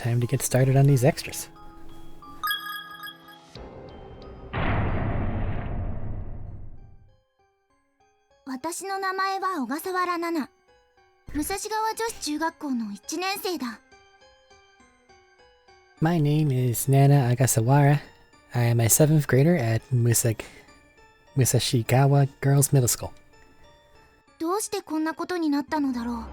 time to get started on these extras.私の名前は小笠原奈々。武蔵川女子中学校の1年生だ。My name is Nana Agasawara. I am a 7th grader at Musashigawa Girls Middle School. どうしてこんなことになったのだろう。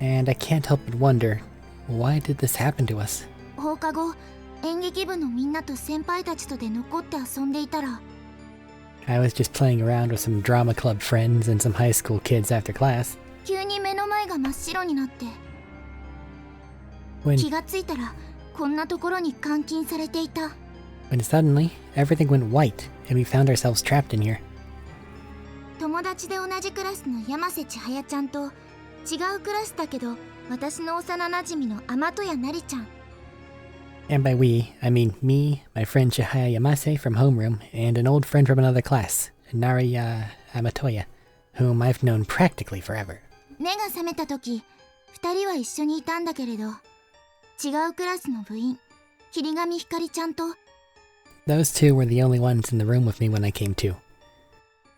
And I can't help but wonder, why did this happen to us? 放課後、演劇部のみんなと先輩たちとで残って遊んでいたら、I was just playing around with some drama club friends and some high school kids after class. 急に目の前が真っ白になって、When 気がついたらこんなところに監禁されていた。suddenly, everything went white and we found ourselves trapped in here. 友達で同じクラスの山瀬千早ちゃんと、違うクラスだけど私の幼なじみの天戸谷なりちゃん。And by we, I mean me, my friend Chihaya Yamase from homeroom, and an old friend from another class, Nariya Amatoya, whom I've known practically forever. 目が覚めた時、二人は一緒にいたんだけれど、違うクラスの部員、霧上ひかりちゃんと、Those two were the only ones in the room with me when I came to.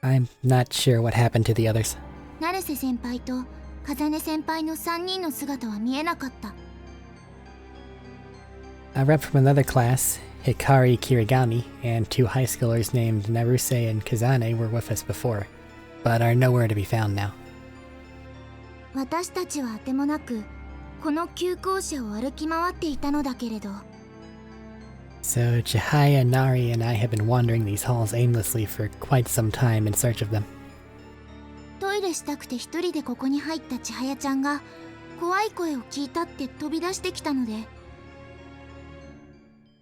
I'm not sure what happened to the others. 成瀬先輩と風音先輩の3人の姿は見えなかった。A rep from another class, Hikari Kirigami, and 2 high schoolers named Naruse and Kazane were with us before, but are nowhere to be found now. 私たちはあてもなく、この旧校舎を歩き回っていたのだけれど、So Chihaya, Nari, and I have been wandering these halls aimlessly for quite some time in search of them. トイレしたくて一人でここに入った千早ちゃんが、怖い声を聞いたって飛び出してきたので、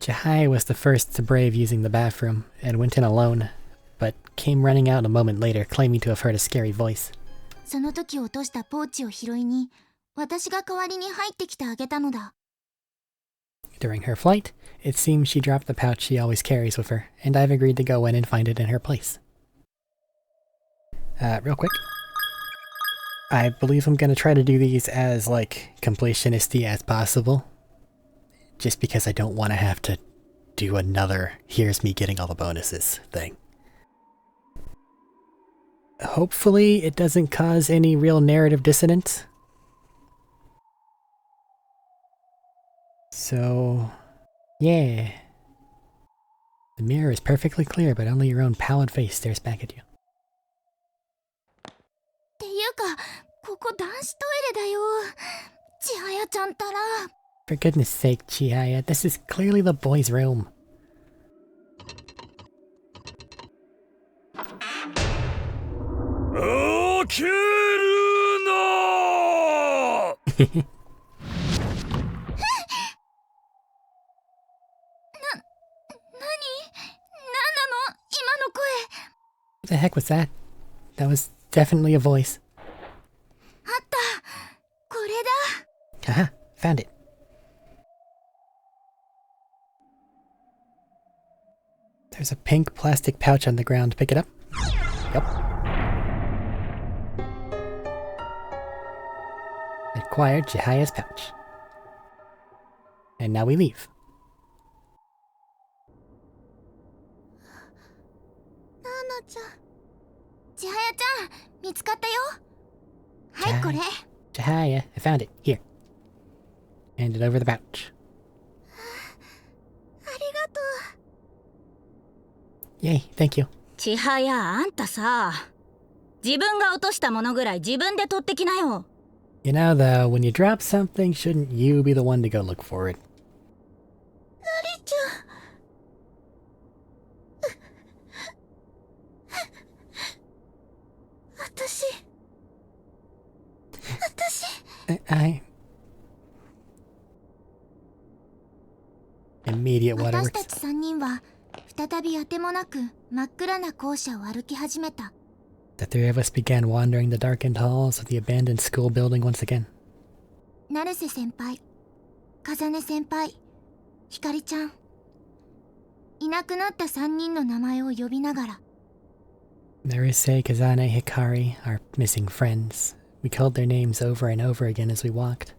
Chihaya was the first to brave using the bathroom, and went in alone, but came running out a moment later claiming to have heard a scary voice. その時落としたポーチを拾いに、私が代わりに入ってきてあげたのだ。During her flight, it seems she dropped the pouch she always carries with her, and I've agreed to go in and find it in her place. Real quick. I believe I'm gonna try to do these as, completionisty as possible. Just because I don't want to have to do another here's me getting all the bonuses thing. Hopefully it doesn't cause any real narrative dissonance. So, yeah. The mirror is perfectly clear, but only your own pallid face stares back at you. っていうか、ここ男子トイレだよ。千早ちゃんったら。For goodness sake, Chihaya, this is clearly the boys' room. What the heck was that? That was definitely a voice. あった。これだ。 Haha, found it. There's a pink plastic pouch on the ground. Pick it up. Yep. Acquired Chihaya's pouch. And now we leave. ナナちゃん。千早ちゃん、見つかったよ。はい、これ。Chihaya, I found it. Here. Handed over the pouch. ありがとう。 Yay, thank you. 千早、あんたさ、自分が落としたものぐらい自分で取ってきなよ。You know, though, when you drop something, shouldn't you be the one to go look for it? なりちゃん。I... Immediate 私 waterworks. たち3人は再びあてもなく真っ暗な校舎を歩き始めた。 The three of us began wandering the darkened halls of the abandoned school building once again. 成瀬先輩、風音先輩、ひかりちゃん。いなくなった3人の名前を呼びながら。 Naruse, Kazane, Hikari, our missing friends. We called their names over and over again as we walked.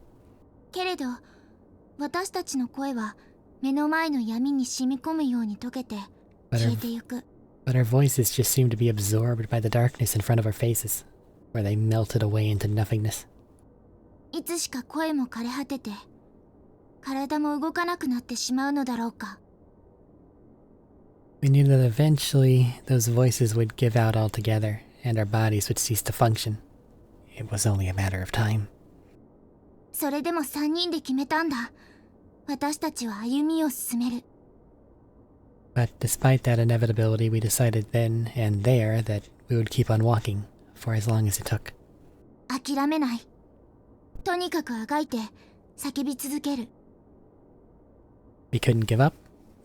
けれど私たちの声は目の前の闇に染み込むように溶けて消えてゆく。 But our voices just seemed to be absorbed by the darkness in front of our faces, where they melted away into nothingness. いつしか声も枯れ果てて体も動かなくなってしまうのだろうか。 We knew that eventually those voices would give out altogether, and our bodies would cease to function. It was only a matter of time. それでも3人で決めたんだ。私たちは歩みを進める。 But despite that inevitability, we decided then and there that we would keep on walking, for as long as it took. 諦めない。とにかくあがいて叫び続ける。 We couldn't give up.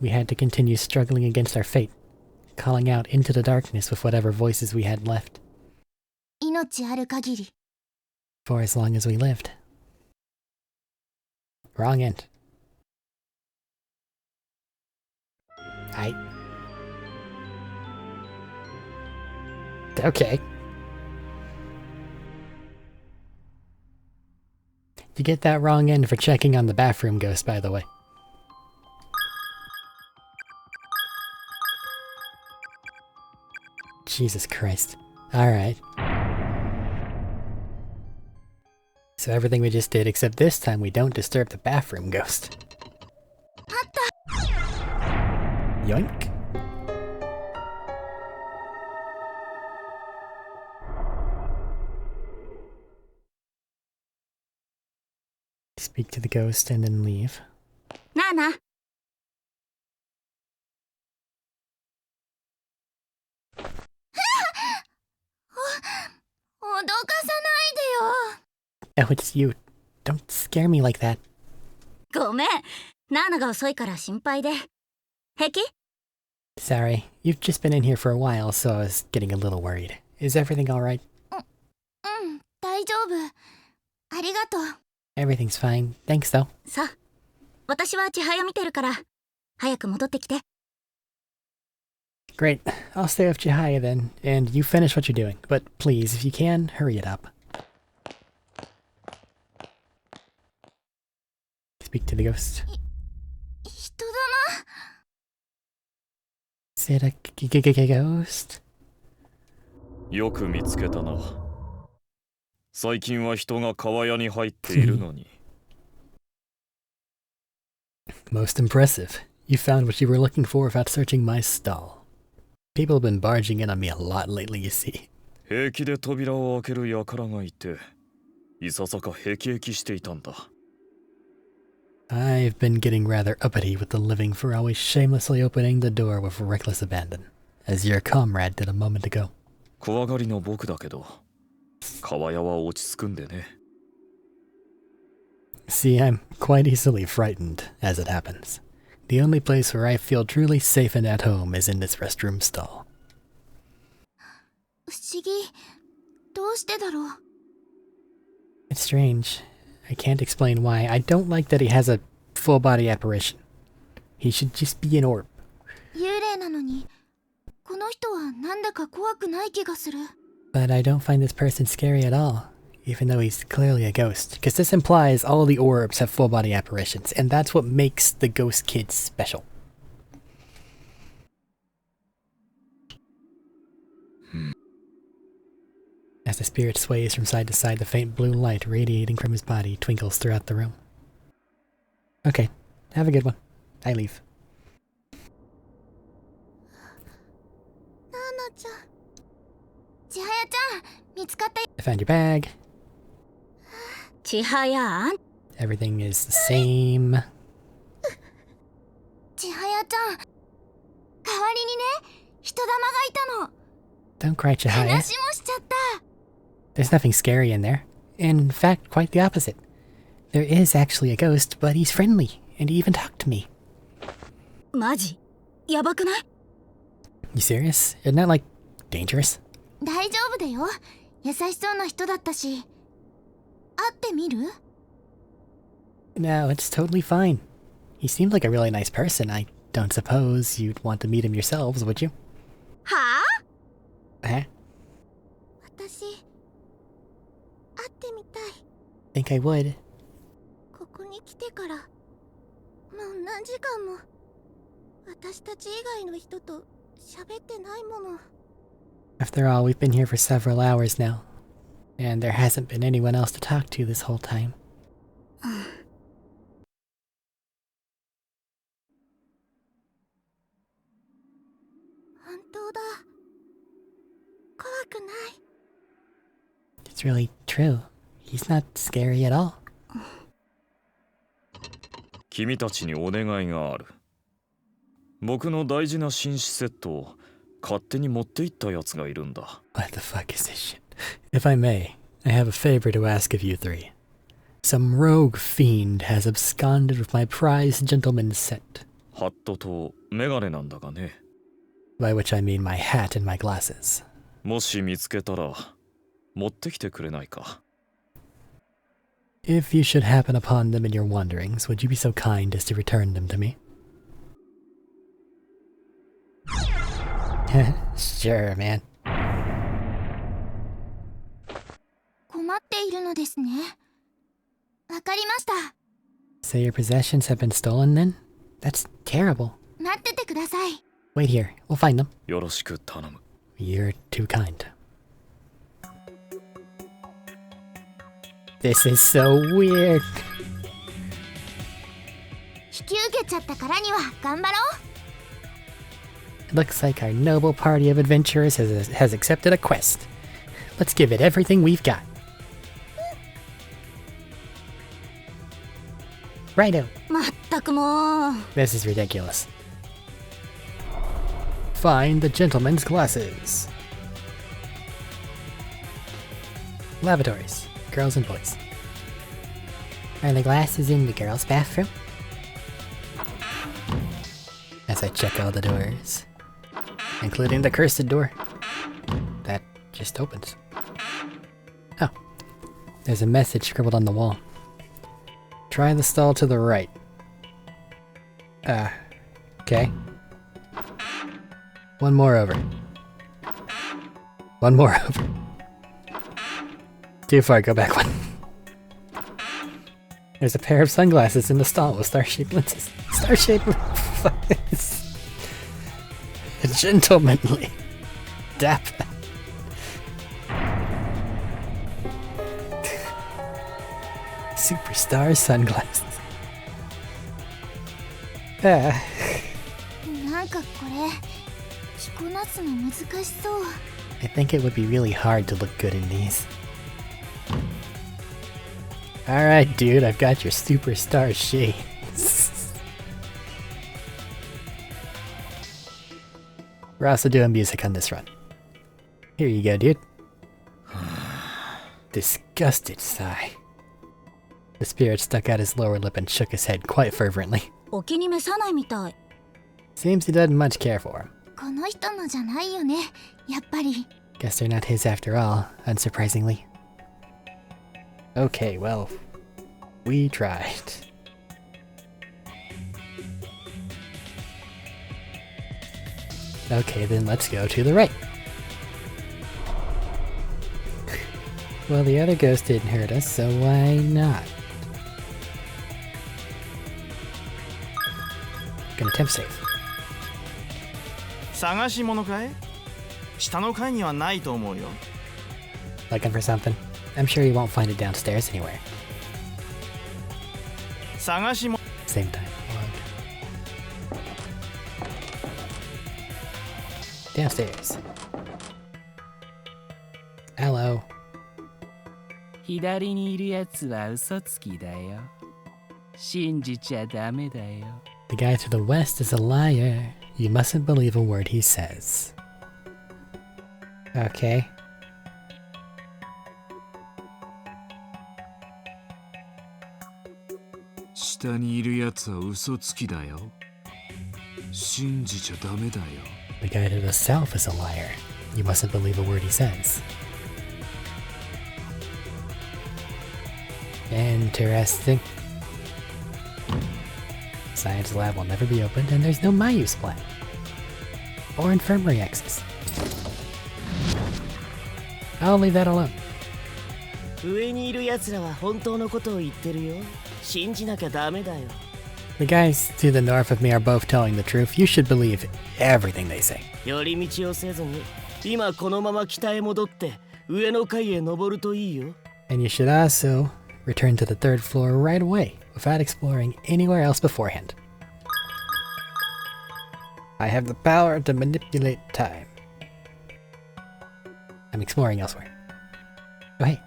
We had to continue struggling against our fate, calling out into the darkness with whatever voices we had left. 命ある限り。 For as long as we lived. Wrong end. Okay. You get that wrong end for checking on the bathroom ghost, by the way. Jesus Christ. Alright. So everything we just did, except this time we don't disturb the bathroom ghost. Yoink. Speak to the ghost and then leave. なあな。脅かさないでよ。 Oh, it's you. Don't scare me like that. ごめん。ナーナが遅いから心配で。平気？ Sorry, you've just been in here for a while, so I was getting a little worried. Is everything alright? うん、大丈夫。ありがとう。 Everything's fine. Thanks, though. さあ、私は千早見てるから、早く戻ってきて。Great. I'll stay with Chihaya then, and you finish what you're doing. But please, if you can, hurry it up. Speak to the ghost. 人 Is it a ghost? よく見つけたな。最近は人が川屋に入っているのに。Most impressive. You found what you were looking for without searching my stall. People have been barging in on me a lot lately, you see. 平気で扉を開ける輩がいて、いささかへきへきしていたんだ。I've been getting rather uppity with the living for always shamelessly opening the door with reckless abandon, as your comrade did a moment ago. 怖がりの僕だけど、川屋は落ち着くんでね。See, I'm quite easily frightened, as it happens. The only place where I feel truly safe and at home is in this restroom stall. 不思議。どうしてだろう。 It's strange. I can't explain why. I don't like that he has a full-body apparition. He should just be an orb. 幽霊なのに、この人はなんだか怖くない気がする。 But I don't find this person scary at all, even though he's clearly a ghost, because this implies all the orbs have full-body apparitions, and that's what makes the ghost kids special. As the spirit sways from side to side, the faint blue light radiating from his body twinkles throughout the room. Okay, have a good one. I leave. ナナちゃん。千早ちゃん、見つかったよ。 I found your bag. 千早あん。 Everything is the same. 千早ちゃん。代わりにね、人玉がいたの。 Don't cry, Chihaya. 話もしちゃった。 There's nothing scary in there. In fact, quite the opposite. There is actually a ghost, but he's friendly, and he even talked to me. マジ？やばくない？ You serious? Isn't that, like, dangerous? 大丈夫だよ。優しそうな人だったし。会ってみる？ No, it's totally fine. He seemed like a really nice person. I don't suppose you'd want to meet him yourselves, would you? はあ？ Huh? 私、会ってみたい。 Think I would. ここに何時間も私たち以外の人と喋ってないもの。 After all, we've been here for several hours now, and there hasn't been anyone else to talk to this whole time. 本当だ。怖くない。 It's really true. He's not scary at all. 君たちにお願いがある。僕の大事な紳士セットを勝手に持って行ったやつがいるんだ。What the fuck is this shit? If I may, I have a favor to ask of you three. Some rogue fiend has absconded with my prized gentleman's set. ハットとメガネなんだがね。By which I mean my hat and my glasses. もし見つけたら持ってきてくれないか。If you should happen upon them in your wanderings, would you be so kind as to return them to me? Sure, man. 困っているのですね。わかりました。 So your possessions have been stolen then? That's terrible. 待っててください。 Wait here, we'll find them. よろしく頼む。You're too kind. This is so weird. 引き受けちゃったからには頑張ろう。 It looks like our noble party of adventurers has accepted a quest. Let's give it everything we've got. Righto. まったくもう。 This is ridiculous. Find the gentleman's glasses. Lavatories. Girls and boys. Are the glasses in the girls' bathroom? As I check all the doors, including the cursed door. That just opens. Oh. There's a message scribbled on the wall. Try the stall to the right. Okay. One more over. One more over. Too far, go back one. There's a pair of sunglasses in the stall with star-shaped lenses. Star-shaped lenses. Gentlemanly. Dapper. Superstar sunglasses. なんかこれ着こなすの難しそう。 I think it would be really hard to look good in these. Alright, dude, I've got your superstar shades. We're also doing music on this run. Here you go, dude. Disgusted sigh. The spirit stuck out his lower lip and shook his head quite fervently. お気に召さないみたい。 Seems he doesn't much care for him. この人のじゃないよね。やっぱり。 Guess they're not his after all, unsurprisingly. Okay, well, we tried. Okay, then let's go to the right. Well, the other ghost didn't hurt us, so why not? Gonna temp save. 探し物かい？下の階にはないと思うよ。 Looking for something? I'm sure you won't find it downstairs anywhere. 探し物 Same time. Downstairs. Hello. 左にいるやつは嘘つきだよ。信じちゃダメだよ。 The guy to the west is a liar. You mustn't believe a word he says. Okay. 下にいるやつは嘘つきだよ。信じちゃダメだよ。 The guy to the south is a liar. You mustn't believe a word he says. Interesting. Science lab will never be opened, and there's no Mayu splat. Or infirmary access. I'll leave that alone. 上にいる奴らは本当のことを言ってるよ。信じなきゃダメだよ。The guys to the north of me are both telling the truth. You should believe everything they say. 寄り道をせずに今このまま北へ戻って上の階へ登るといいよ。 And you should also return to the third floor right away without exploring anywhere else beforehand. I have the power to manipulate time. I'm exploring elsewhere. Oh hey.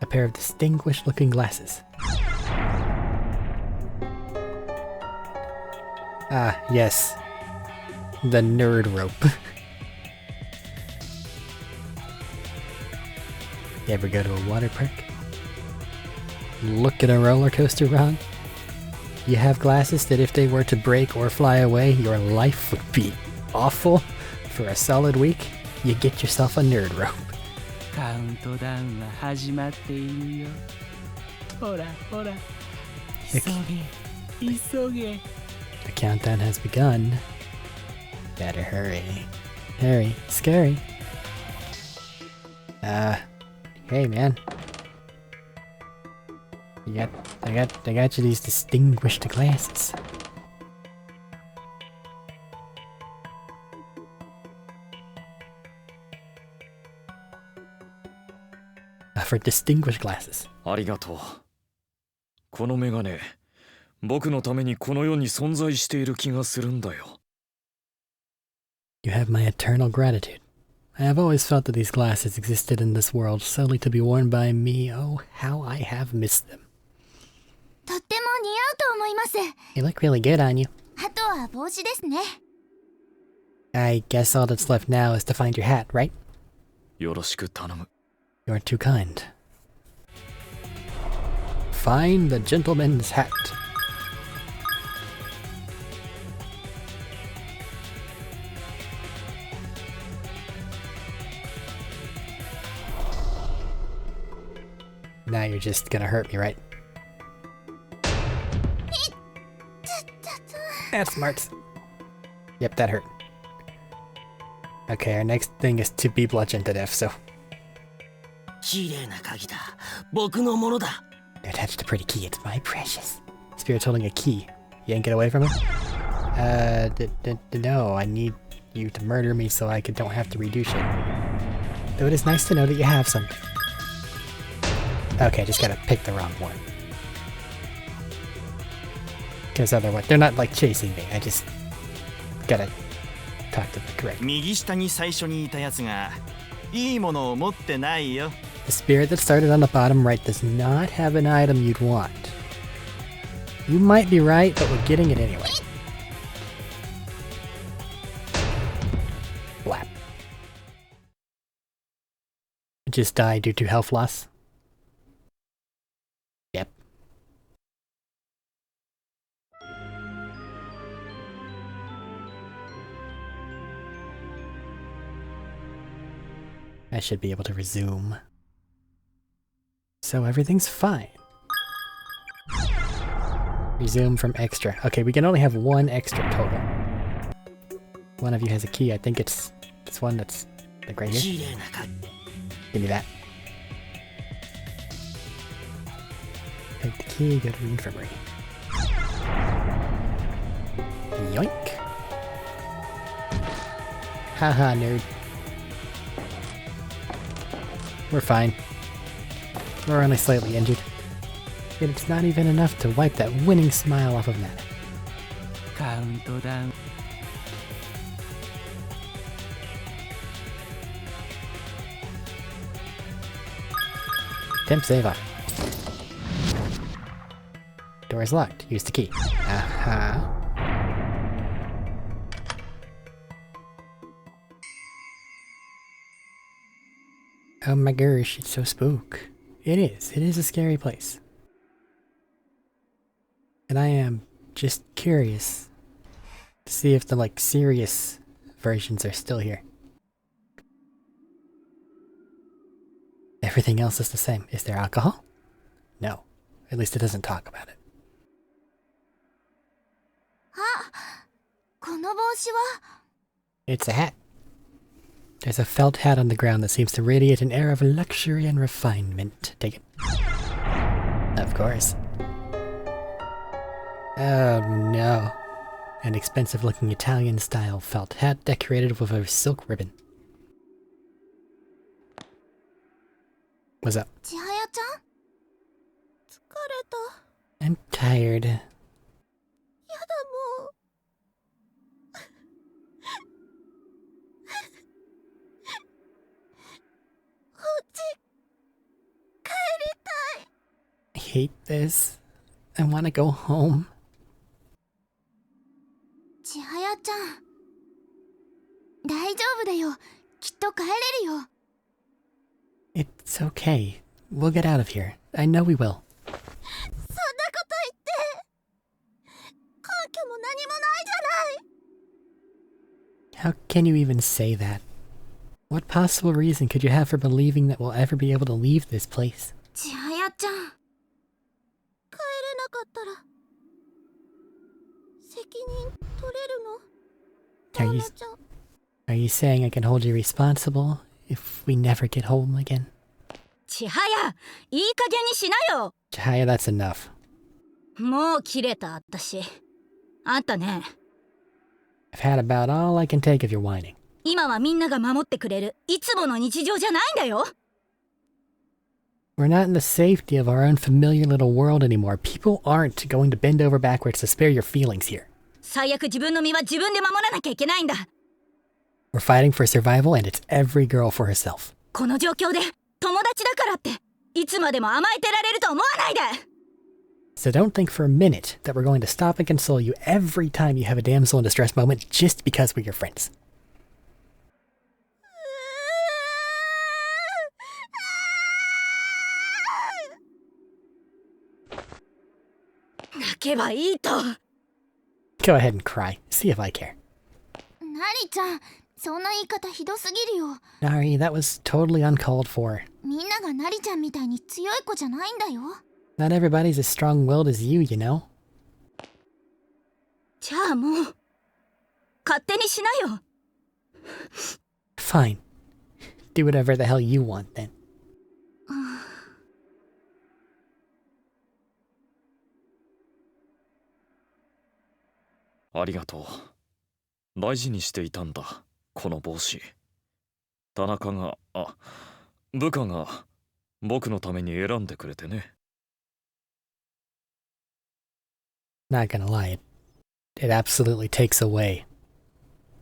A pair of distinguished looking glasses. Ah, yes. The nerd rope. You ever go to a water park? Look at a roller coaster run? You have glasses that if they were to break or fly away, your life would be awful for a solid week? You get yourself a nerd rope. カウントダウンは始まっているよ。ほらほら。急げ急げ。 The countdown has begun. Better hurry. Hurry. Scary. Hey man. I got you these distinguished glasses. For distinguished glasses. ありがとう。このメガネ、僕のためにこの世に存在している気がするんだよ。You have my eternal gratitude. I have always felt that these glasses existed in this world solely to be worn by me. Oh, how I have missed them. とっても似合うと思います。 They look really good on you. あとは帽子ですね。 I guess all that's left now is to find your hat, right? よろしく頼む。 You're too kind. Find the gentleman's hat. Now you're just gonna hurt me, right? That's smart. Yep, that hurt. Okay, our next thing is to be bludgeoned to death, so... 綺麗な鍵だ。僕のものだ。 You're attached to a pretty key, it's my precious. Spirit's holding a key. You ain't get away from it? No, I need you to murder me so I don't have to redo shit. Though it is nice to know that you have some. Okay, just gotta pick the wrong one. Because otherwise, they're not like chasing me, I just gotta talk to the correct. 右下に最初にいたやつがいいものを持ってないよ。 The spirit that started on the bottom right does not have an item you'd want. You might be right, but we're getting it anyway. Blap. Just die due to health loss? Yep. I should be able to resume. So everything's fine. Resume from extra. Okay, we can only have one extra total. One of you has a key. I think it's this one that's like right here. 綺麗な鍵。 Give me that. Take the key, go to the infirmary. Yoink. Haha, nerd. We're fine. We're only slightly injured. Yet it's not even enough to wipe that winning smile off of Nana. カウントダウン。 Temp save on. Door is locked. Use the key. Uh-huh. Oh my gosh, it's so spook. It is a scary place. And I am just curious to see if the like serious versions are still here. Everything else is the same. Is there alcohol? No. At least it doesn't talk about it. あ、この帽子は It's a hat. There's a felt hat on the ground that seems to radiate an air of luxury and refinement. Take it. Of course. Oh no. An expensive-looking Italian-style felt hat decorated with a silk ribbon. What's up? 千早ちゃん疲れた。 I'm tired. やだもう。お家帰りたい。 I hate this. I want to go home. 千早ちゃん大丈夫だよ。きっと帰れるよ。 It's okay. We'll get out of here. I know we will. そんなこと言って根拠も何もないじゃない。 How can you even say that? What possible reason could you have for believing that we'll ever be able to leave this place? 千早ちゃん帰れなかったら責任取れるの？ Are you, ちゃん are you saying I can hold you responsible if we never get home again? 千早、いい加減にしなよ。 Chihaya, that's enough. もう切れた私。あんたね、 I've had about all I can take of your whining. 今はみんなが守ってくれるいつもの日常じゃないんだよ。 We're not in the safety of our own familiar little world anymore. People aren't going to bend over backwards to spare your feelings here. 最悪自分の身は自分で守らなきゃいけないんだ。 We're fighting for survival, and it's every girl for herself. この状況で友達だからっていつまでも甘えてられると思わないで。 So don't think for a minute that we're going to stop and console you every time you have a damsel in distress moment just because we're your friends. 泣けばいいと。 Go ahead and cry. See if I care. なりちゃんそんな言い方ひどすぎるよ。 Nari, that was totally uncalled for. みんながなりちゃんみたいに強い子じゃないんだよ。 Not everybody's as strong-willed as you know. じゃあもう勝手にしなよ。 Fine. Do whatever the hell you want, then. ありがとう。大事にしていたんだ、この帽子。田中が、部下が僕のために選んでくれてね。Not gonna lie, it absolutely takes away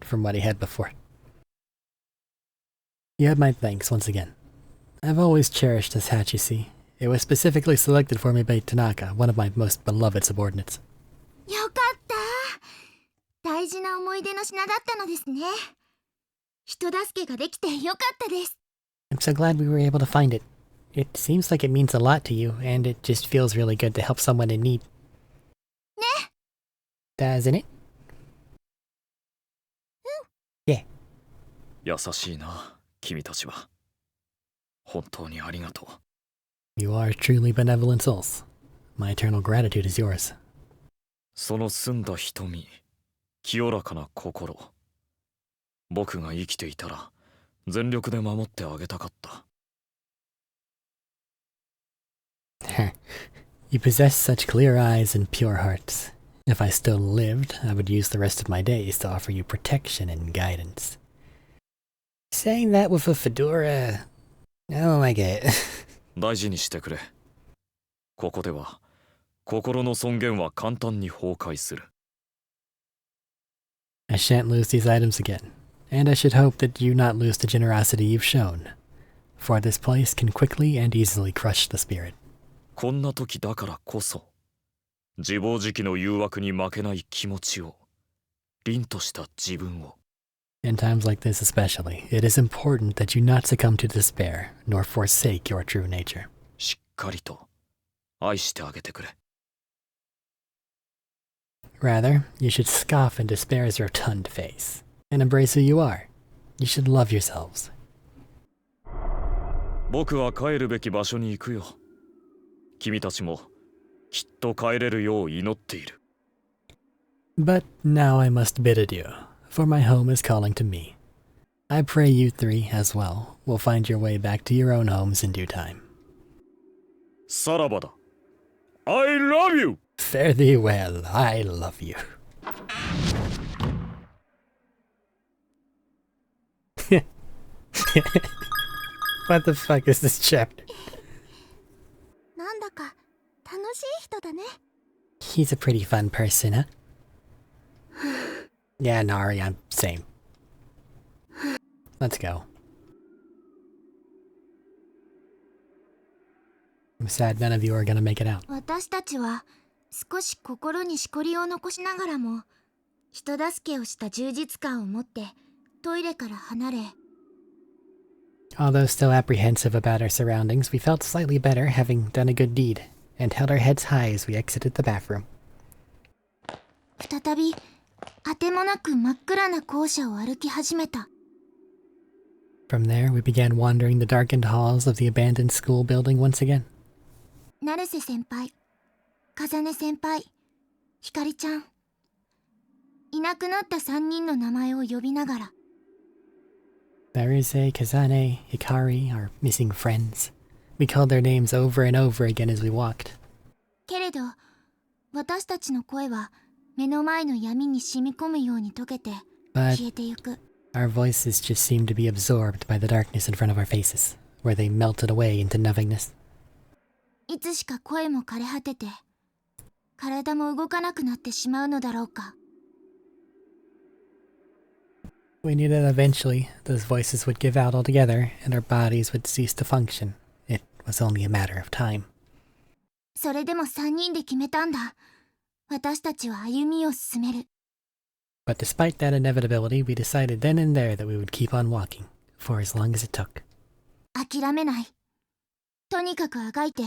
from what he had before. You have my thanks once again. I've always cherished this hat, you see. It was specifically selected for me by Tanaka, one of my most beloved subordinates. よかった。大事な思い出の品だったのですね。人助けができてよかったです。 I'm so glad we were able to find it. It seems like it means a lot to you, and it just feels really good to help someone in need. ね。 Doesn't it? Yeah. 優しいな、君たちは。本当にありがとう。You are truly benevolent souls. My eternal gratitude is yours. その澄んだ瞳、清らかな心。僕が生きていたら全力で守ってあげたかった。You possess such clear eyes and pure hearts. If I still lived, I would use the rest of my days to offer you protection and guidance. Saying that with a fedora... Oh my god. 大事にしてくれ。ここでは心の尊厳は簡単に崩壊する。I shan't lose these items again, and I should hope that you not lose the generosity you've shown, for this place can quickly and easily crush the spirit. こんな時だからこそ、自暴自棄の誘惑に負けない気持ちを、凛とした自分を。In times like this especially, it is important that you not succumb to despair, nor forsake your true nature. しっかりと愛してあげてくれ。Rather, you should scoff in despair's rotund face, and embrace who you are. You should love yourselves. 僕は帰るべき場所に行くよ。君たちもきっと帰れるよう祈っている。But now I must bid adieu, for my home is calling to me. I pray you three, as well, will find your way back to your own homes in due time. さらばだ。I love you! Fare thee well, I love you. What the fuck is this chapter? なんだか楽しい人だね。 He's a pretty fun person, huh? Yeah, Nari, I'm same. Let's go. I'm sad none of you are gonna make it out. 私たちは少し心にしこりを残しながらも人助けをした充実感を持ってトイレから離れ、 Although still apprehensive about our surroundings, we felt slightly better having done a good deed, and held our heads high as we exited the bathroom. 再びあてもなく真っ暗な校舎を歩き始めた。 From there, we began wandering the darkened halls of the abandoned school building once again. 成瀬先輩、風音先輩、ひかりちゃん、いなくなった3人の名前を呼びながら、 Naruse, Kazane, Hikari, our missing friends. We called their names over and over again as we walked. けれど私たちの声は目の前の闇に染み込むように溶けて But 消えてゆく。 our voices just seemed to be absorbed by the darkness in front of our faces, where they melted away into nothingness. いつしか声も枯れ果てて体も動かなくなってしまうのだろうか。 We knew that eventually those voices would give out altogether and our bodies would cease to function. It was only a matter of time. それでも3人で決めたんだ。私たちは歩みを進める。 But despite that inevitability, we decided then and there that we would keep on walking, for as long as it took. 諦めない。とにかくあがいて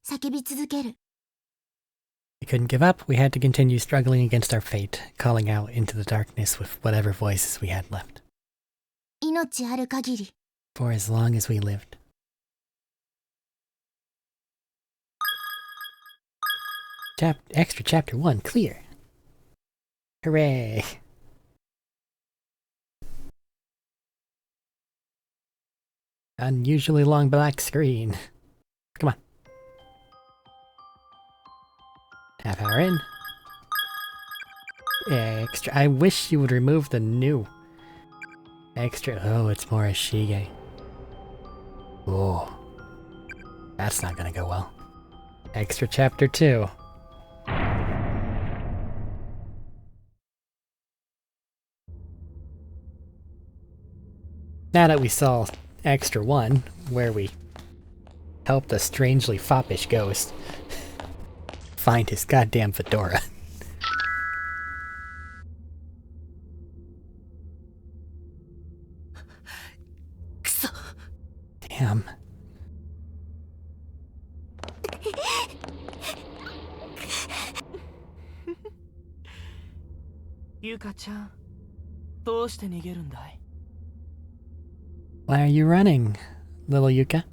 叫び続ける。 We couldn't give up, we had to continue struggling against our fate, calling out into the darkness with whatever voices we had left. 命ある限り。 For as long as we lived. Extra chapter 1 clear. Hooray! Unusually long black screen. Come on. Half hour in. Extra. I wish you would remove the new. Extra. Oh, it's more Ashige. Oh. That's not gonna go well. Extra chapter 2. Now that we saw Extra 1, where we helped a strangely foppish ghost find his goddamn fedora. Damn. ゆかちゃん、どうして逃げるんだい？ Why are you running, little Yuka?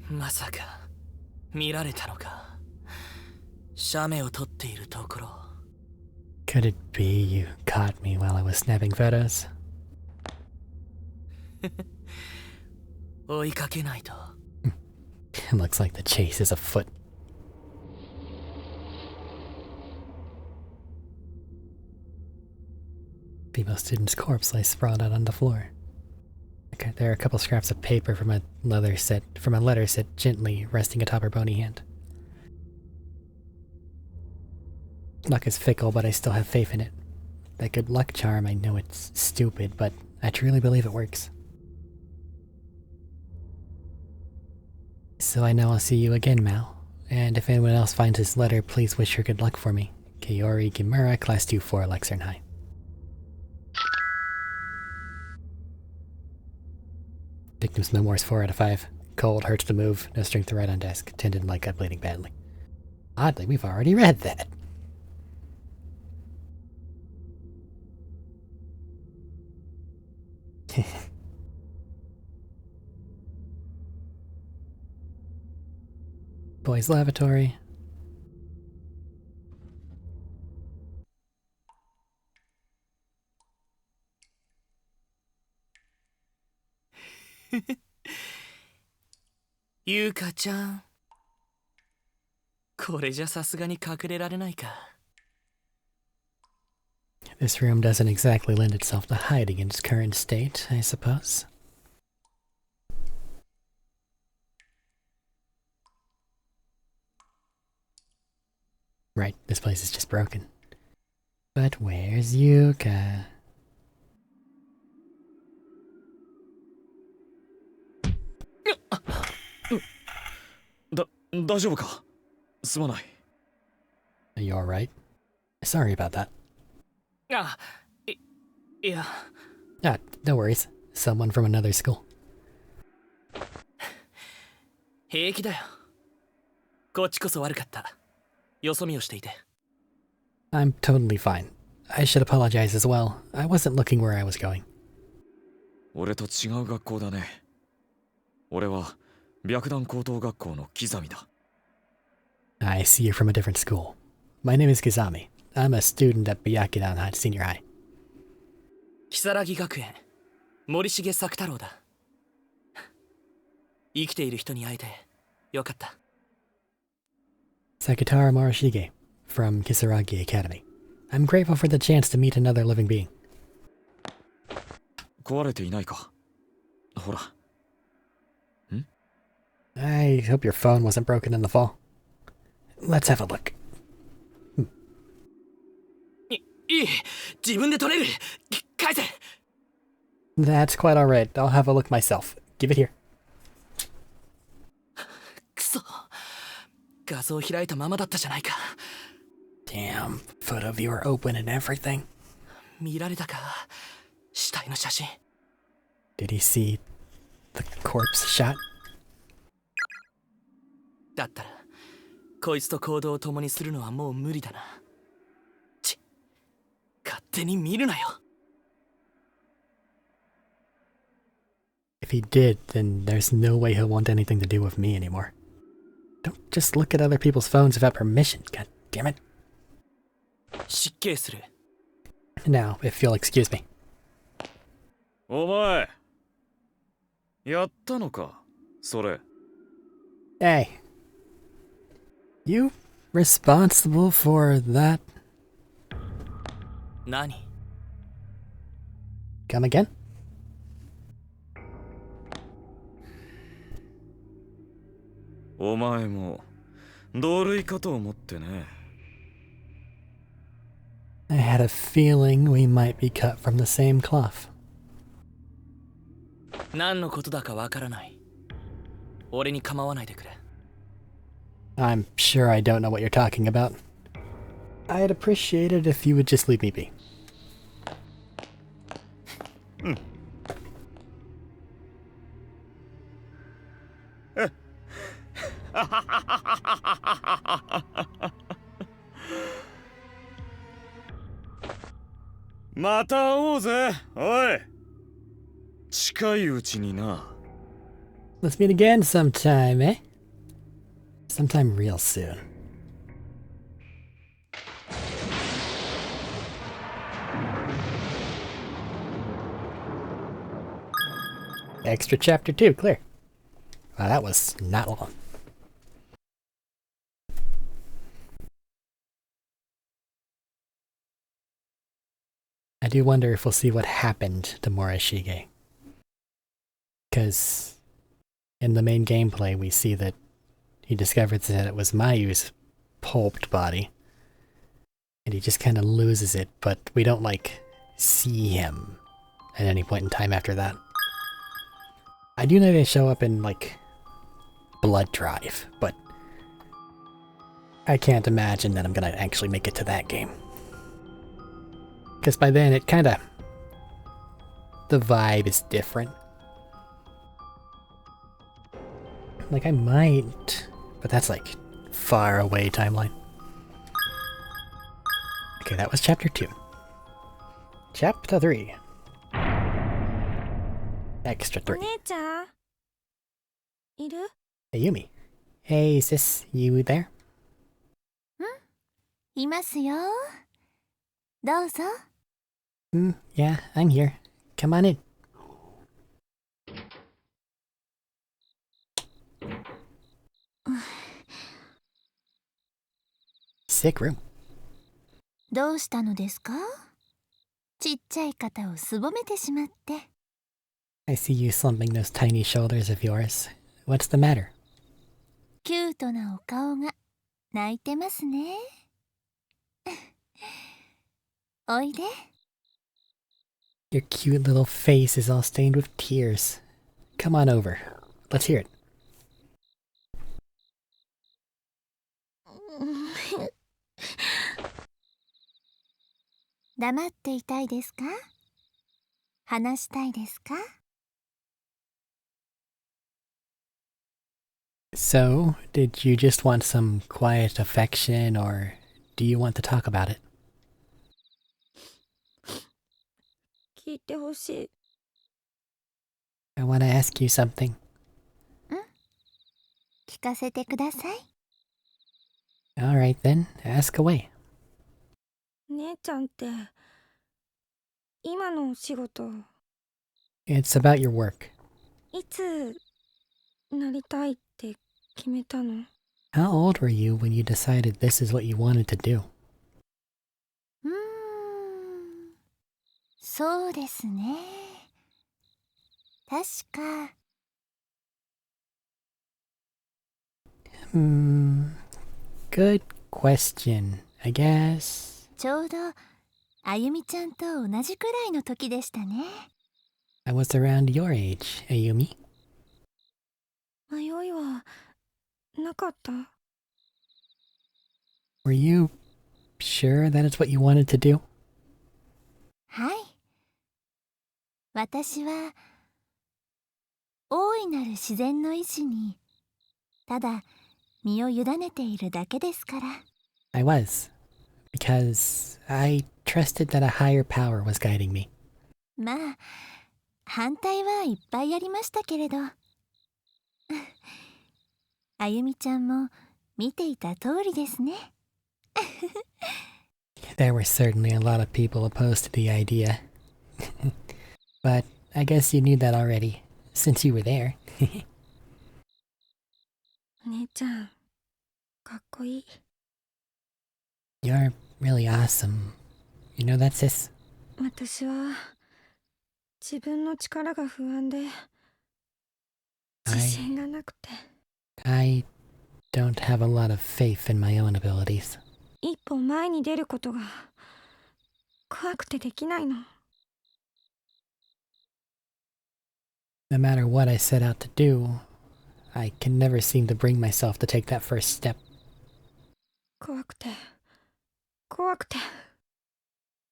まさか見られたのか。写メを撮っているところ。 Could it be you caught me while I was snapping photos? 追いかけないと。 It looks like the chase is afoot. Female student's corpse lay sprawled out on the floor. Okay, there are a couple scraps of paper from a letter set gently resting atop her bony hand. Luck is fickle, but I still have faith in it. That good luck charm, I know it's stupid, but I truly believe it works. So I know I'll see you again, Mao. And if anyone else finds this letter, please wish her good luck for me. Kayori Kimura, Class 2-4, Lexern High. Victim's memoirs 4 out of 5. Cold, hurts to move, no strength to write on desk, tendon like gut bleeding badly. Oddly, we've already read that. Boys' lavatory.ゆかちゃん、これじゃさすがに隠れられないか。 This room doesn't exactly lend itself to hiding in its current state, I suppose. Right, this place is just broken. But where's Yuka? Da, 大丈夫か？すまない。 Are you alright? Sorry about that. あ、いや、 Ah, no worries. Someone from another school. 平気だよ。こっちこそ悪かった。よそ見をしていて。 I'm totally fine. I should apologize as well. I wasn't looking where I was going. 俺と違う学校だね。俺は白檀高等学校のキザミだ。 I see you're from a different school. My name is Kizami. I'm a student at Byakudan Senior High. 如月学園、森重作太郎だ。生きている人に会えてよかった。 Sakatara Morishige, from Kisaragi Academy. I'm grateful for the chance to meet another living being. 壊れていないか？ほら。 I hope your phone wasn't broken in the fall. Let's have a look. いい、自分で取れる。返せ。 That's quite alright. I'll have a look myself. Give it here. くそ。画像開いたままだったじゃないか。 Damn, photo viewer open and everything. 見られたか。死体の写真。 Did he see the corpse shot? だったら、こいつと行動を共にするのはもう無理だな。ち、勝手に見るなよ。 If he did, then there's no way he'll want anything to do with me anymore. Don't just look at other people's phones without permission, god damn it. 失敬する。 Now, if you'll excuse me. お前、やったのか、それ。 Hey. You responsible for that? 何？ Come again? お前も同類かと思ってね。 I had a feeling we might be cut from the same cloth. 何のことだかわからない。俺に構わないでくれ。 I'm sure I don't know what you're talking about. I'd appreciate it if you would just leave me be. Hmm. また会おうぜ、おい。近いうちにな。 Let's meet again sometime, eh? Sometime real soon. Extra chapter 2, clear. Wow, that was not long. I do wonder if we'll see what happened to Morishige. Because in the main gameplay we see that he discovers that it was Mayu's pulped body. And he just kind of loses it, but we don't, like, see him at any point in time after that. I do know they show up in, like, Blood Drive, but I can't imagine that I'm gonna actually make it to that game. Because by then it kinda... the vibe is different. Like, I might, but that's like far away timeline. Okay, that was chapter 2. Chapter 3. Extra 3. お姉ちゃんいる？ Hey, Yumi. Hey, sis, you there? いますよ。どうぞ。 Yeah, I'm here. Come on in. Sick room. どうしたのですか？ちっちゃい肩をすぼめてしまって。I see you slumping those tiny shoulders of yours. What's the matter? キュートなお顔が泣いてますね。おいで。Your cute little face is all stained with tears. Come on over. Let's hear it. 黙っていたいですか？話したいですか？ So, did you just want some quiet affection, or do you want to talk about it? 聞いてほしい。 I want to ask you something. 聞かせてください。 Alright then, ask away. 姉ちゃんって今のお仕事 It's about your work. いつなりたいって決めたの？ How old were you when you decided this is what you wanted to do? そうですね。確か。Good question, I guess. ちょうどあゆみちゃんと同じくらいの時でしたね。I was around your age, Ayumi. 迷いはなかった？ Were you sure that it's what you wanted to do? はい。私は大いなる自然の意志にただ身を委ねているだけですから。I was. Because I trusted that a higher power was guiding me. まあ反対はいっぱいありましたけれどあゆみちゃんも見ていた通りですね。There were certainly a lot of people opposed to the idea. But I guess you knew that already, since you were there. 姉ちゃんかっこいい。 You're really awesome. You know that, sis? 私は自分の力が不安で自信がなくて。 I don't have a lot of faith in my own abilities. 一歩前に出ることが怖くてできないの。 No matter what I set out to do, I can never seem to bring myself to take that first step. 怖くて怖くて。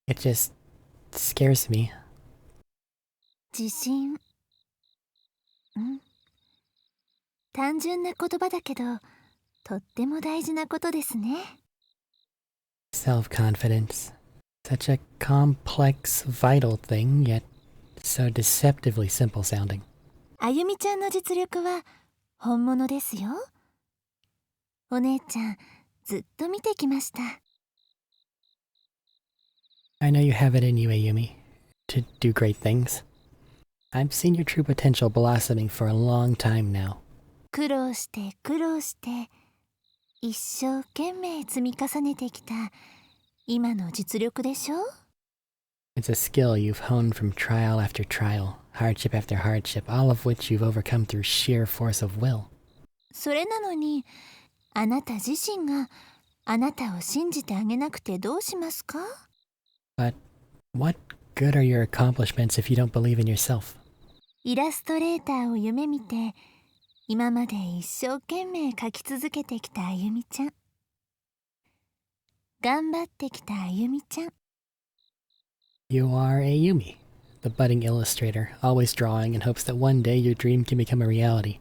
It just scares me. 自信。単純な言葉だけどとっても大事なことですね。Self-confidence. Such a complex, vital thing, yet so deceptively simple sounding. あゆみちゃんの実力は本物ですよ。お姉ちゃんずっと見てきました。 I know you have it in you, Ayumi, to do great things. I've seen your true potential blossoming for a long time now. 苦労して苦労して一生懸命積み重ねてきた今の実力でしょ？ It's a skill you've honed from trial after trial, hardship after hardship, all of which you've overcome through sheer force of will. それなのにあなた自身があなたを信じてあげなくてどうしますか？ But what good are your accomplishments if you don't believe in yourself? イラストレーターを夢見て今まで一生懸命描き続けてきたあゆみちゃん。頑張ってきたあゆみちゃん。 You are Ayumi, the budding illustrator, always drawing in hopes that one day your dream can become a reality.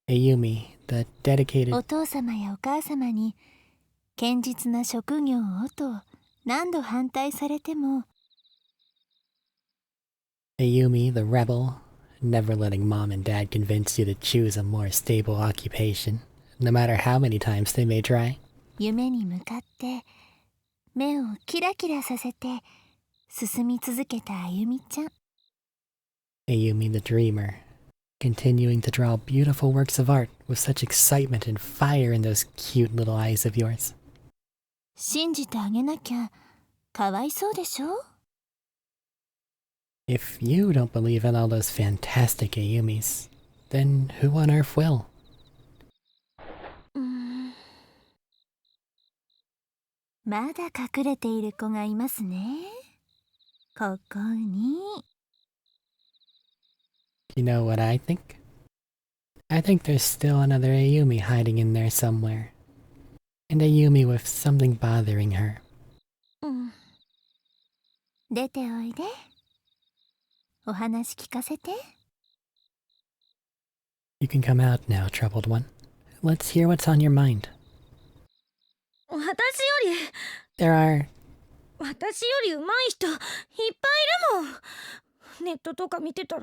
Ayumi, the dedicated... お父様やお母様に堅実な職業をと何度反対されても Ayumi, the rebel, never letting mom and dad convince you to choose a more stable occupation, no matter how many times they may try. 夢に向かって目をキラキラさせて進み続けたあゆみちゃん。 Ayumi, the dreamer, continuing to draw beautiful works of art with such excitement and fire in those cute little eyes of yours. 信じてあげなきゃかわいそうでしょ。 If you don't believe in all those fantastic Ayumis, then who on earth will? まだ隠れている子がいますね。ここに。You know what I think? I think there's still another Ayumi hiding in there somewhere. An Ayumi with something bothering her. 出ておいで。お話聞かせて。You can come out now, troubled one. Let's hear what's on your mind. 私よりThere are... 私より上手い人いっぱいいるもん。ネットとか見てたら。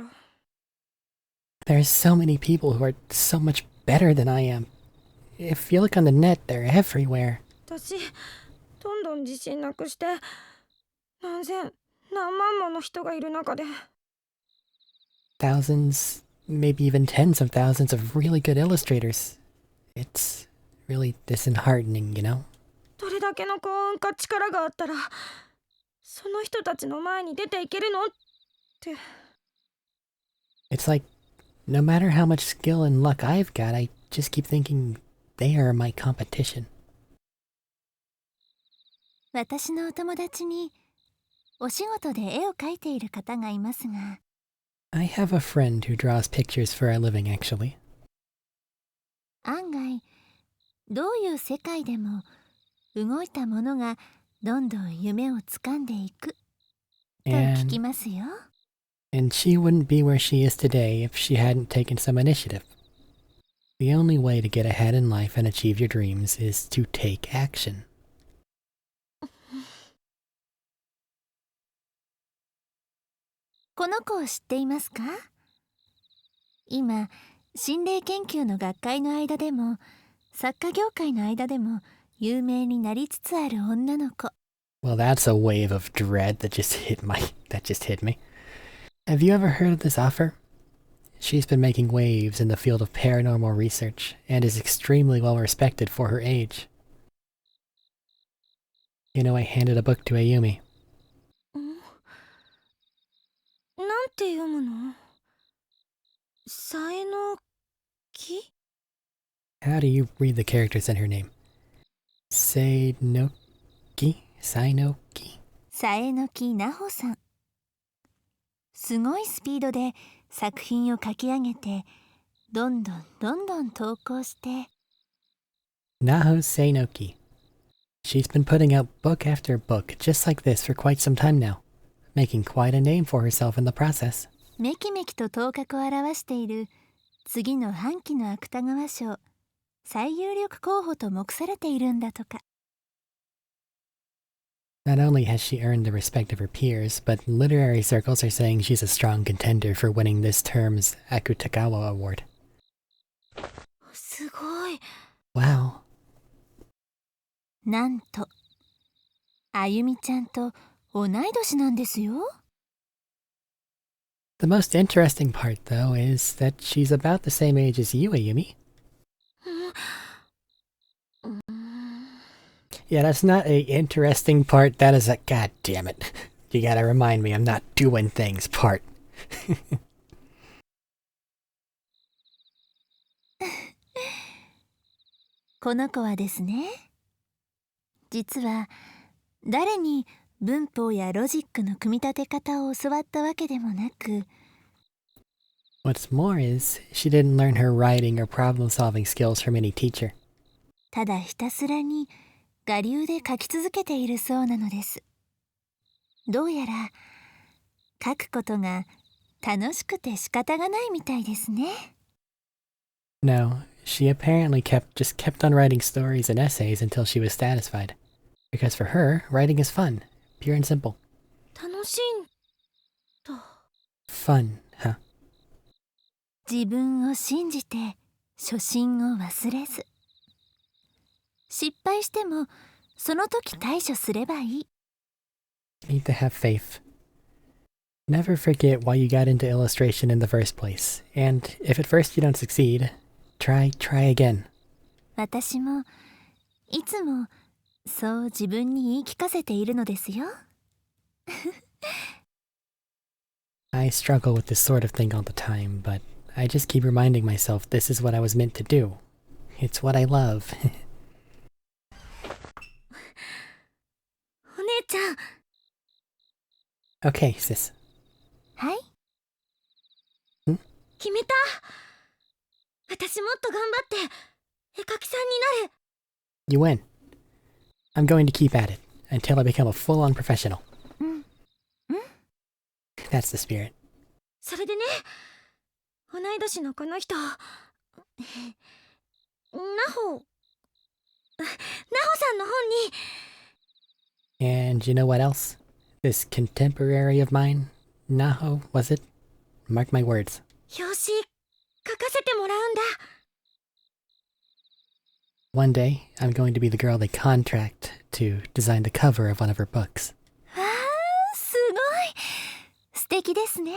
There's so many people who are so much better than I am. If you look on the net, they're everywhere. 私どんどん自信なくして何千何万もの人がいる中で Thousands, maybe even tens of thousands of really good illustrators. It's really disheartening, you know? どれだけの幸運か力があったらその人たちの前に出ていけるのって。 It's like, no matter how much skill and luck I've got, I just keep thinking they are my competition. 私のお友達にお仕事で絵を描いている方がいますが。I have a friend who draws pictures for a living, actually. 案外どういう世界でも動いたものがどんどん夢をつかんでいくと聞きますよ。And she wouldn't be where she is today if she hadn't taken some initiative. The only way to get ahead in life and achieve your dreams is to take action. この子を知っていますか？今、心霊研究の学会の間でも、作家業界の間でも有名になりつつある女の子。Well, that's a wave of dread that just hit me. Have you ever heard of this author? She's been making waves in the field of paranormal research and is extremely well respected for her age. You know, I handed a book to Ayumi. なんて読むの？さえのき？ How do you read the characters in her name? Seinoki? Sainoki? さえのきなほさん。すごいスピードで作品を書き上げて、どんどん投稿して。Naho Seinoki. She's been putting out book after book just like this for quite some time now, making quite a name for herself in the process. めきめきと頭角を現している次の半期の芥川賞最有力候補と目されているんだとか。Not only has she earned the respect of her peers, but literary circles are saying she's a strong contender for winning this term's Akutagawa Award. すごい。 Wow. なんとあゆみちゃんと同い年なんですよ。 The most interesting part, though, is that she's about the same age as you, Ayumi. Yeah, that's not a interesting part. That is a god damn it. You gotta remind me I'm not doing things part. この子はですね、実は誰に文法やロジックの組み立て方を教わったわけでもなく、 What's more is, she didn't learn her writing or problem-solving skills from any teacher. ただひたすらに我流で書き続けているそうなのです。どうやら書くことが楽しくて仕方がないみたいですね。 No, she apparently just kept on writing stories and essays until she was satisfied. Because for her, writing is fun, pure and simple. 楽しいんだ。 Fun, huh? 自分を信じて初心を忘れず、失敗してもその時対処すればいい。 You need to have faith. Never forget why you got into illustration in the first place. And if at first you don't succeed, try again. 私もいつもそう自分に言い聞かせているのですよ。I struggle with this sort of thing all the time, but I just keep reminding myself this is what I was meant to do. It's what I love. お姉ちゃん。 Okay, sis. はい。決めた。私もっと頑張って絵描きさんになる。 You win. I'm going to keep at it until I become a full-on professional. That's the spirit. それでね、同い年のこの人、ナホさんの本に。 And you know what else? This contemporary of mine, Naho, was it? Mark my words. 表紙書かせてもらうんだ。 One day, I'm going to be the girl they contract to design the cover of one of her books. わあ、すごい。素敵ですね。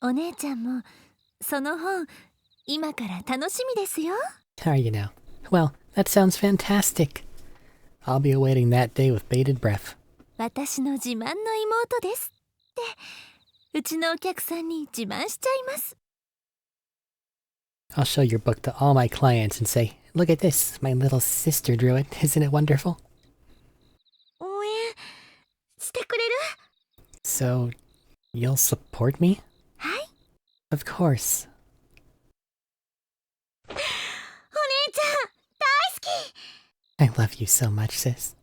お姉ちゃんもその本今から楽しみですよ。 How are you now? Well, that sounds fantastic. I'll be awaiting that day with bated breath. 私の自慢の妹ですってうちのお客さんに自慢しちゃいます。 I'll show your book to all my clients and say, look at this, my little sister drew it. Isn't it wonderful? 応援してくれる？ So, you'll support me? はい。 Of course. お姉ちゃん大好き。 I love you so much, sis.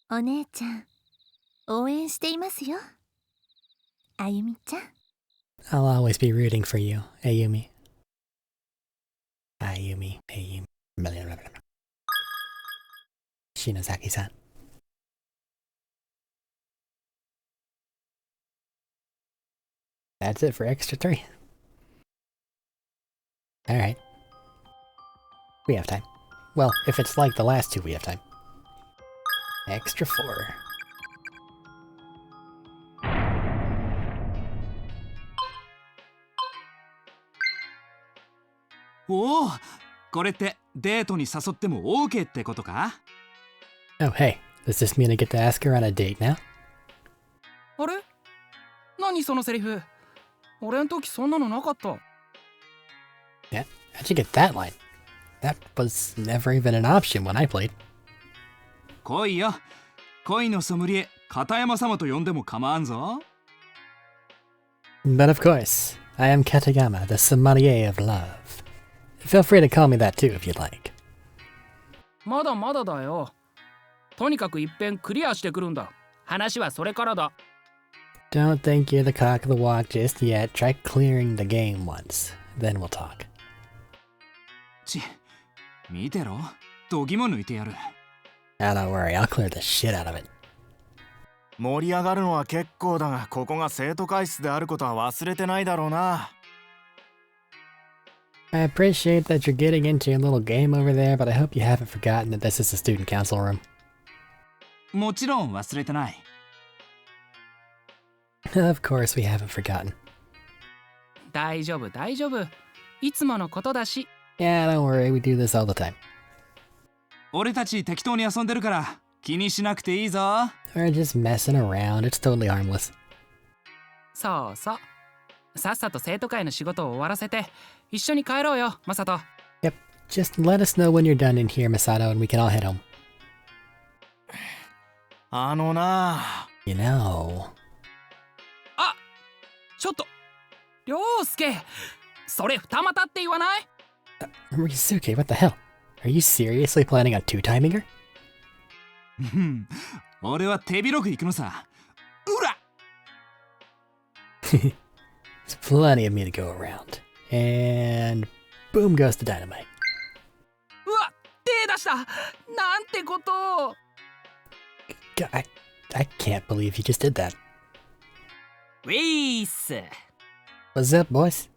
お姉ちゃん応援していますよ。あゆみちゃん。 I'll always be rooting for you, Ayumi. Ayumi. Shinozaki-san. That's it for extra 3. Alright. We have time. Well, if it's like the last 2, we have time. Extra 4. おお、これってデートに誘っても OK ってことか？ Oh, hey. Does this mean I get to ask her on a date now? あれ？何そのセリフ？俺ん時そんなのなかった。 Yeah, how'd you get that line? That was never even an option when I played. 来いよ。恋のソムリエ、片山様と呼んでも構わんぞ。 But of course, I am Katagama, the sommelier of love. Feel free to call me that too if you'd like. まだまだだよ。とにかく一遍クリアしてくるんだ。話はそれからだ。 Don't think you're the cock of the walk just yet. Try clearing the game once. Then we'll talk. 見てろ。度肝抜いてやる。Ah, don't worry, I'll clear the shit out of it. 盛り上がるのは結構だが、ここが生徒会室であることは忘れてないだろうな。I appreciate that you're getting into your little game over there, but I hope you haven't forgotten that this is the student council room. もちろん忘れてない。Of course we haven't forgotten. 大丈夫大丈夫。いつものことだし。 Yeah, don't worry, we do this all the time. 俺たち適当に遊んでるから気にしなくていいぞ。 We're just messing around, it's totally harmless. そうそう。さっさと生徒会の仕事を終わらせて一緒に帰ろうよ、マサト。 Yep, just let us know when you're done in here, Masato, and we can all head home. あのな。 You know. あ、ちょっと、涼介、それ二股って言わない？ Risuke, what the hell? Are you seriously planning on two-timing her? 俺は手広く行くのさ。うら！ There's plenty of me to go around. And boom goes the dynamite. うわ、手出した。なんてことを。I can't believe you just did that. ウィース。 What's up, boys?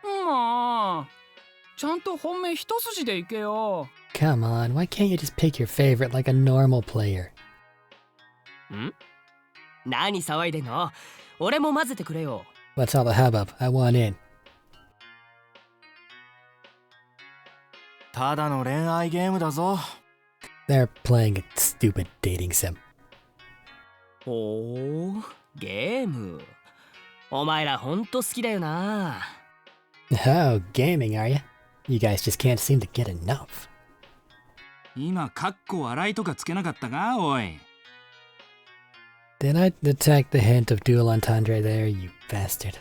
まあ、ちゃんと本命一筋でいけよ。 Come on, why can't you just pick your favorite like a normal player? ん？何騒いでんの？俺も混ぜてくれよ。What's all the hubbub? I want in. ただの恋愛ゲームだぞ。 They're playing a stupid dating sim. ほう、ゲーム。お前らほんと好きだよな。Oh, gaming, are you? You guys just can't seem to get enough. 今カッコ笑いとかつけなかったかおい。 Did I detect the hint of dual entendre there, you bastard?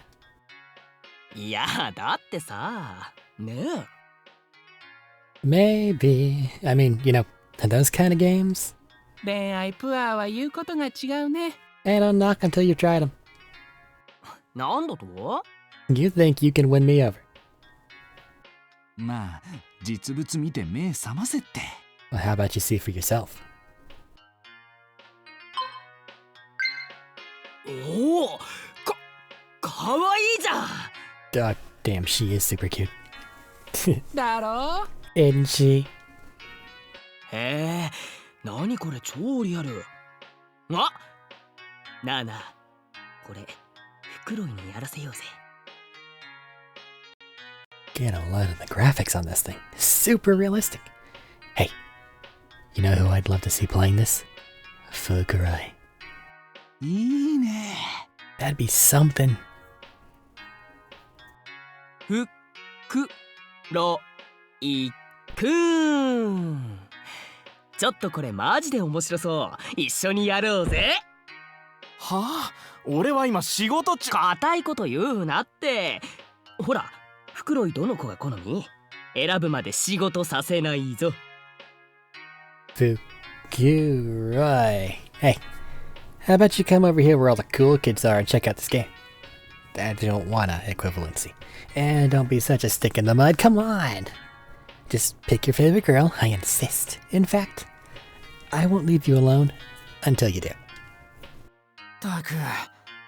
いや、だってさ、ねえ。 Maybe. I mean, you know, those kind of games. 恋愛プアは言うことが違うね。 They don't knock until you've tried them. なんだと？ You think you can win me over. まあ、実物見て目覚ませって。 Well, how about you see for yourself? おお、かわいいじゃん。 God damn, she is super cute. だろ Isn't she? へえ、なにこれ超リアル。あ、なあなあ、これフクロイにやらせようぜ。 Get a load of the graphics on this thing. Super realistic. Hey, you know who I'd love to see playing this? Fukurai. いいね。 That'd be something. ふくろいくん。ちょっとこれマジで面白そう。一緒にやろうぜ。はあ、俺は今仕事中。固いこと言うなって。ほら、フクロイどの子が好み？選ぶまで仕事させないぞ。 Fukurai. Hey, how about you come over here where all the cool kids are and check out this game? I don't want a equivalency. And don't be such a stick in the mud, come on! Just pick your favorite girl, I insist. In fact, I won't leave you alone until you do. たく、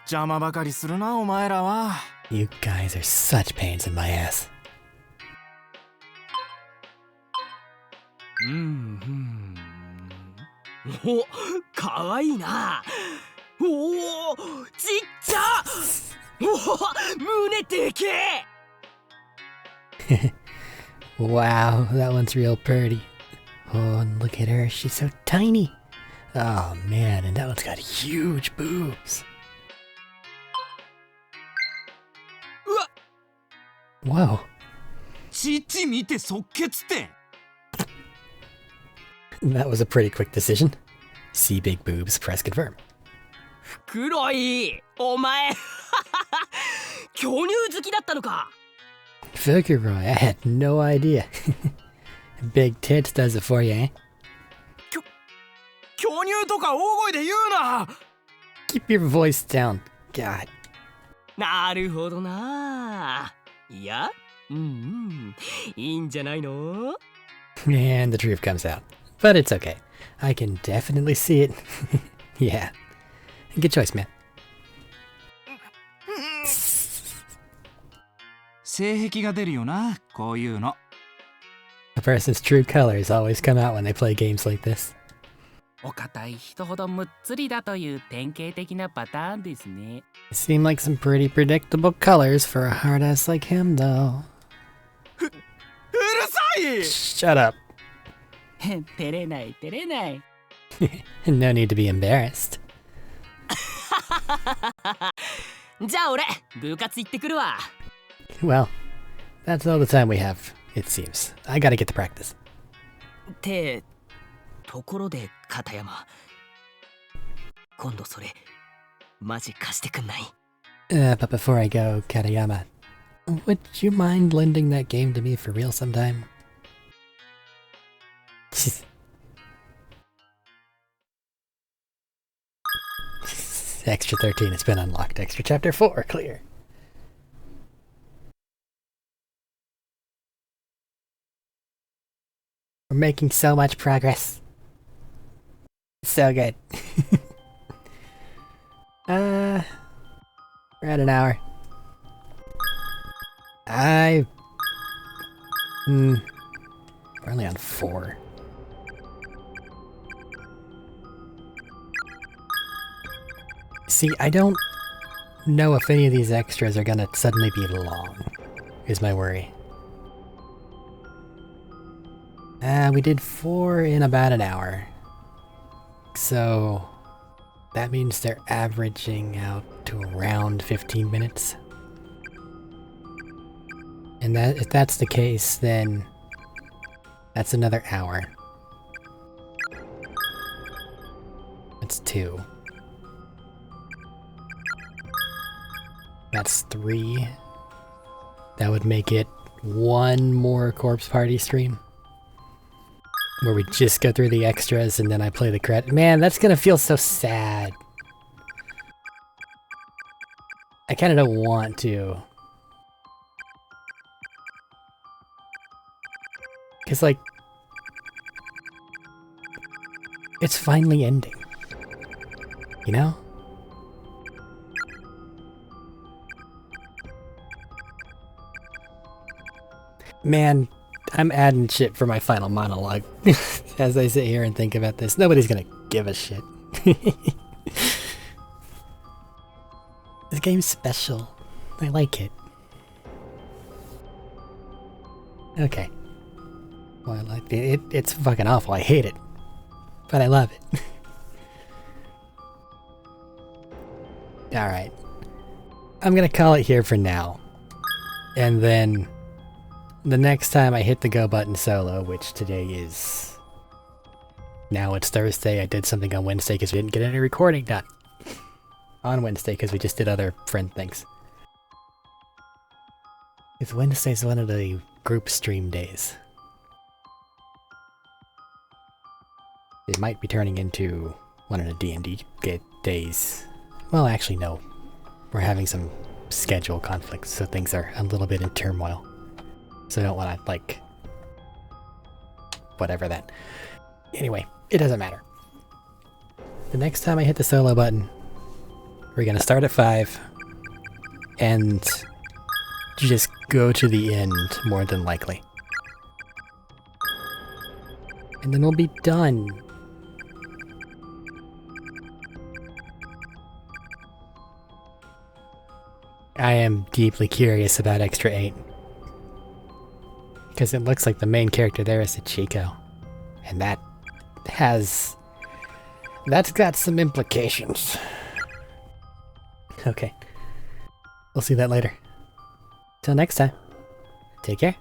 邪魔ばかりするなお前らは。 You guys are such pains in my ass. お、かわいいな。おお、ちっちゃ。おお、胸でけえ。 Wow, that one's real pretty. Oh, and look at her, she's so tiny. Oh man, and that one's got huge boobs. Whoa. 父見て即決って。 That was a pretty quick decision. See big boobs, press confirm. フクロイ、お前巨乳好きだったのか。 Fukurai, I had no idea. Big tits does it for you, eh? 巨乳とか大声で言うな。 Keep your voice down. God. なるほどな。いや、いいんじゃないの。 And the truth comes out. But it's okay. I can definitely see it. Yeah. Good choice, man. 性癖が出るよな、こういうの。 A person's true colors always come out when they play games like this. お堅い人ほどむっつりだという典型的なパターンですね。 Seem like some pretty predictable colors for a hard ass like him, though. うるさい。 Shut up. 照れない照れない。 No need to be embarrassed. じゃあ俺、部活行ってくるわ。 Well, that's all the time we have, it seems. I gotta get to practice. ってところで片山、今度それマジ貸してくんない？ But before I go, Katayama, would you mind lending that game to me for real sometime? Extra 13 has been unlocked. Extra chapter 4 clear. We're making so much progress. So good. We're at an hour. We're only on 4. See, I don't know if any of these extras are gonna suddenly be long, is my worry. We did 4 in about an hour. So that means they're averaging out to around 15 minutes. And that if that's the case, then that's another hour. That's 2. That's 3. That would make it 1 more Corpse Party stream. Where we just go through the extras and then I play the credit. Man, that's gonna feel so sad. I kinda don't want to. Cause like... it's finally ending. You know? Man, I'm adding shit for my final monologue as I sit here and think about this. Nobody's gonna give a shit. This game's special. I like it. Okay. Well, I like it. It's fucking awful. I hate it. But I love it. Alright. I'm gonna call it here for now. And then... the next time I hit the go button solo, which today is... now it's Thursday, I did something on Wednesday because we didn't get any recording done. On Wednesday because we just did other friend things. If Wednesday's one of the group stream days. It might be turning into one of the D&D days. Well, actually no. We're having some schedule conflicts, so things are a little bit in turmoil. So I don't want to, like... whatever that. Anyway, it doesn't matter. The next time I hit the solo button, we're gonna start at 5, and just go to the end, more than likely. And then we'll be done. I am deeply curious about Extra 8. Because it looks like the main character there is Ichiko. And that's got some implications. Okay. We'll see that later. Till next time. Take care.